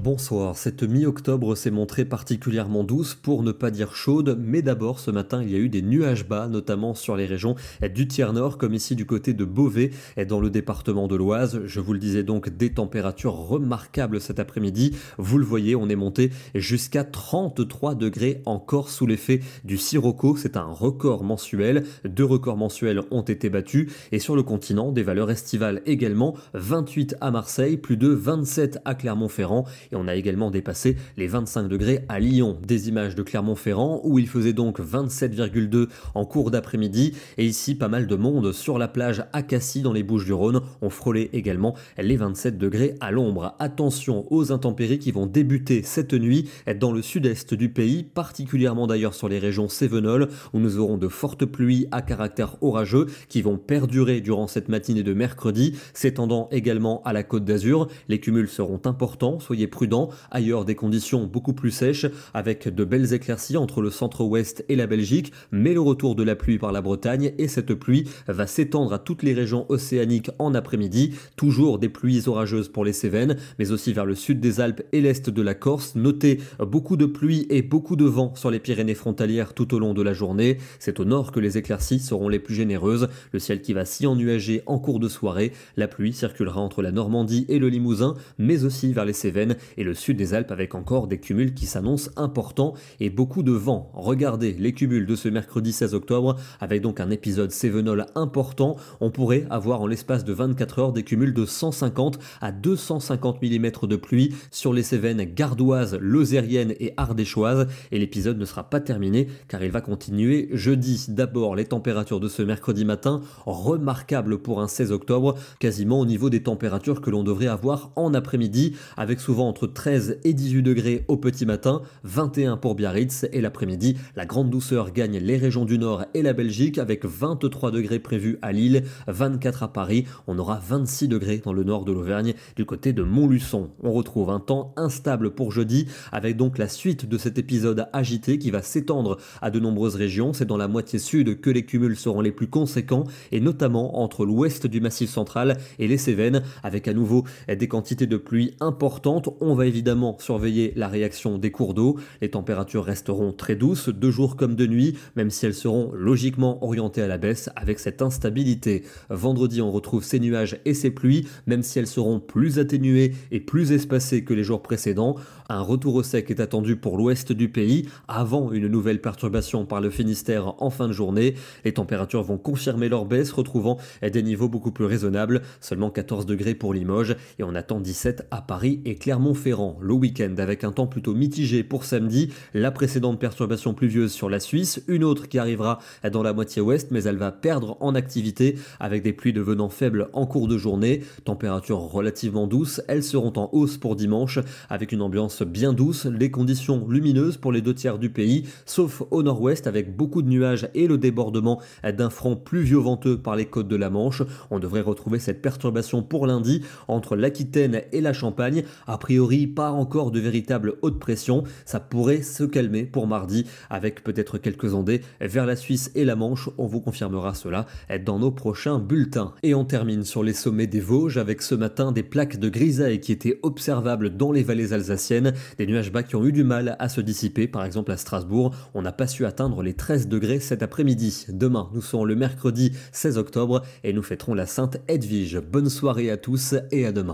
Bonsoir, cette mi-octobre s'est montrée particulièrement douce pour ne pas dire chaude, mais d'abord ce matin il y a eu des nuages bas, notamment sur les régions du tiers nord, comme ici du côté de Beauvais, dans le département de l'Oise. Je vous le disais donc, des températures remarquables cet après-midi. Vous le voyez, on est monté jusqu'à 33 degrés encore sous l'effet du sirocco. C'est un record mensuel. 2 records mensuels ont été battus. Et sur le continent, des valeurs estivales également. 28 à Marseille, plus de 27 à Clermont-Ferrand. Et on a également dépassé les 25 degrés à Lyon. Des images de Clermont-Ferrand où il faisait donc 27,2 en cours d'après-midi. Et ici, pas mal de monde sur la plage à Cassis dans les Bouches-du-Rhône. On frôlait également les 27 degrés à l'ombre. Attention aux intempéries qui vont débuter cette nuit dans le sud-est du pays, particulièrement d'ailleurs sur les régions cévenoles où nous aurons de fortes pluies à caractère orageux qui vont perdurer durant cette matinée de mercredi, s'étendant également à la Côte d'Azur. Les cumuls seront importants, soyez prudents. Ailleurs, des conditions beaucoup plus sèches avec de belles éclaircies entre le centre-ouest et la Belgique, mais le retour de la pluie par la Bretagne et cette pluie va s'étendre à toutes les régions océaniques en après-midi. Toujours des pluies orageuses pour les Cévennes, mais aussi vers le sud des Alpes et l'est de la Corse. Notez beaucoup de pluie et beaucoup de vent sur les Pyrénées frontalières tout au long de la journée. C'est au nord que les éclaircies seront les plus généreuses. Le ciel qui va s'y ennuager en cours de soirée. La pluie circulera entre la Normandie et le Limousin, mais aussi vers les Cévennes et le sud des Alpes avec encore des cumuls qui s'annoncent importants et beaucoup de vent. Regardez les cumuls de ce mercredi 16 octobre avec donc un épisode cévenol important. On pourrait avoir en l'espace de 24 heures des cumuls de 150 à 250 mm de pluie sur les Cévennes gardoises, lozériennes et ardéchoises. Et l'épisode ne sera pas terminé car il va continuer jeudi. D'abord, les températures de ce mercredi matin, remarquables pour un 16 octobre, quasiment au niveau des températures que l'on devrait avoir en après-midi, avec souvent entre 13 et 18 degrés au petit matin, 21 pour Biarritz, et l'après-midi, la grande douceur gagne les régions du Nord et la Belgique avec 23 degrés prévus à Lille, 24 à Paris, on aura 26 degrés dans le nord de l'Auvergne, du côté de Montluçon. On retrouve un temps instable pour jeudi, avec donc la suite de cet épisode agité qui va s'étendre à de nombreuses régions. C'est dans la moitié sud que les cumuls seront les plus conséquents, et notamment entre l'ouest du Massif central et les Cévennes, avec à nouveau des quantités de pluie importantes. On va évidemment surveiller la réaction des cours d'eau. Les températures resteront très douces, de jour comme de nuit, même si elles seront logiquement orientées à la baisse avec cette instabilité. Vendredi, on retrouve ces nuages et ces pluies, même si elles seront plus atténuées et plus espacées que les jours précédents. Un retour au sec est attendu pour l'ouest du pays, avant une nouvelle perturbation par le Finistère en fin de journée. Les températures vont confirmer leur baisse, retrouvant des niveaux beaucoup plus raisonnables, seulement 14 degrés pour Limoges, et on attend 17 à Paris et Clermont-Ferrand. Le week-end avec un temps plutôt mitigé pour samedi, la précédente perturbation pluvieuse sur la Suisse, une autre qui arrivera dans la moitié ouest, mais elle va perdre en activité avec des pluies devenant faibles en cours de journée. Températures relativement douces, elles seront en hausse pour dimanche avec une ambiance bien douce, les conditions lumineuses pour les 2/3 du pays, sauf au nord-ouest avec beaucoup de nuages et le débordement d'un front pluvio-venteux par les côtes de la Manche. On devrait retrouver cette perturbation pour lundi entre l'Aquitaine et la Champagne. A priori, pas encore de véritable haute pression. Ça pourrait se calmer pour mardi avec peut-être quelques ondées vers la Suisse et la Manche. On vous confirmera cela dans nos prochains bulletins. Et on termine sur les sommets des Vosges avec ce matin des plaques de grisaille qui étaient observables dans les vallées alsaciennes. Des nuages bas qui ont eu du mal à se dissiper. Par exemple à Strasbourg, on n'a pas su atteindre les 13 degrés cet après-midi. Demain, nous serons le mercredi 16 octobre et nous fêterons la Sainte Edwige. Bonne soirée à tous et à demain.